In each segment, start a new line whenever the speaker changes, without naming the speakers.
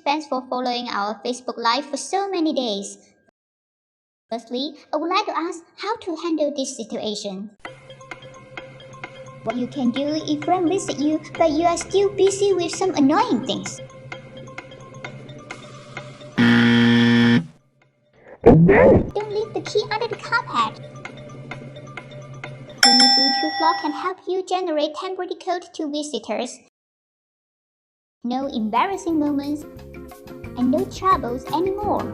participants for following our Facebook Live for so many days. Firstly, I would like to ask how to handle this situation. What you can do if friends visit you but you are still busy with some annoying things. Don't leave the key under the carpet. HUNE Bluetooth lock can help you generate temporary code to visitors. No embarrassing moments and no troubles anymore.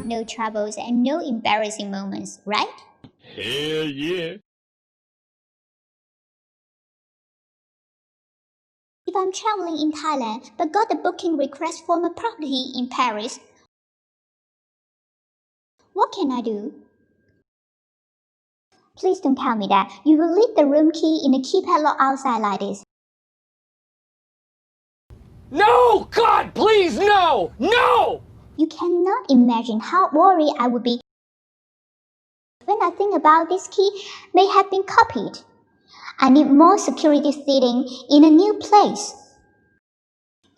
No troubles and no embarrassing moments, right?
Hell yeah!
If I'm traveling in Thailand but got a booking request for my property in Paris, what can I do? Please don't tell me that you will leave the room key in the key padlock outside like this.
No! God, please, no! No!
You cannot imagine how worried I would be when I think about this key may have been copied. I need more security seating in a new place.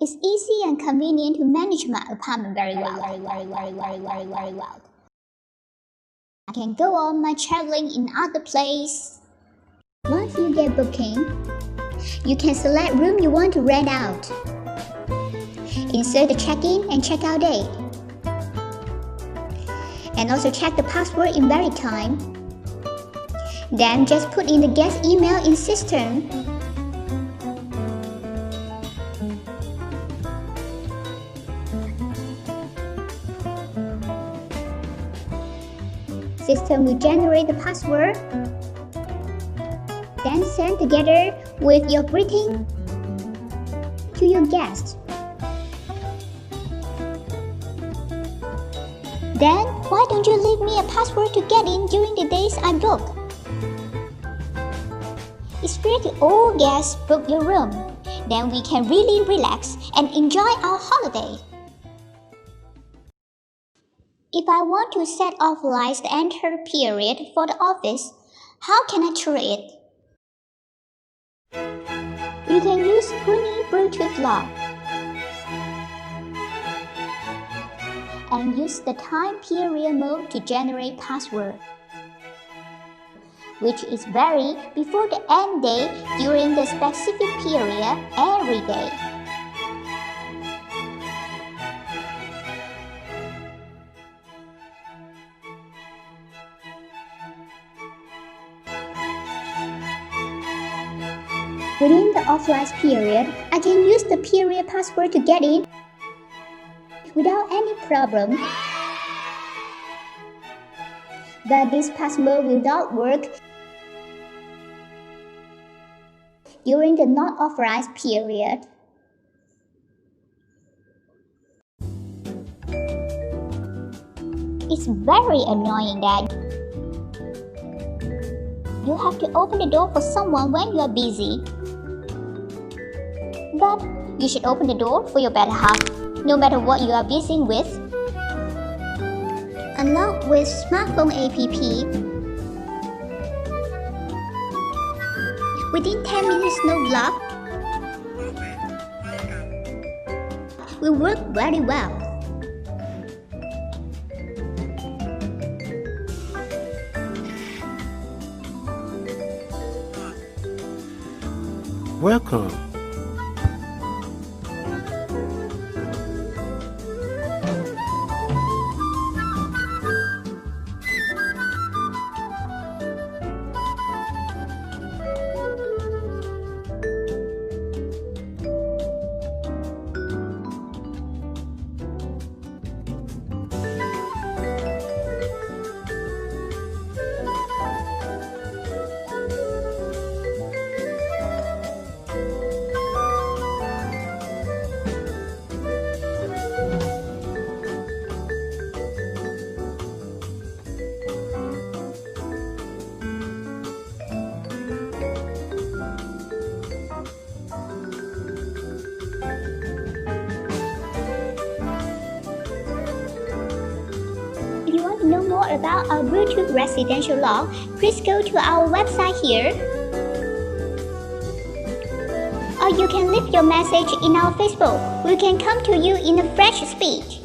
It's easy and convenient to manage my apartment very well. I can go on my traveling in other places. Once you get booking, you can select room you want to rent out. Insert the check-in and check-out date. And also check the password in very time. Then just put in the guest email in system. System will generate the password. Then send together with your greeting to your guest. Then, why don't you leave me a password to get in during the days I book? It's free to all guests book your room. Then we can really relax and enjoy our holiday. If I want to set off lights the entire period for the office, how can I trigger it? You can use HUNE Bluetooth lock and use the time period mode to generate password, which is vary before the end date during the specific period every day. Within the offline period, I can use the period password to get in without any problem. But this password will not work during the not authorized period. It's very annoying that you have to open the door for someone when you are busy. But you should open the door for your better half, no matter what you are busy with. Unlock with smartphone app. Within 10 minutes, no lock will work very well.
Welcome.
to know more about our Bluetooth residential lock, please go to our website here. Or you can leave your message in our Facebook. We can come to you in a flash speed.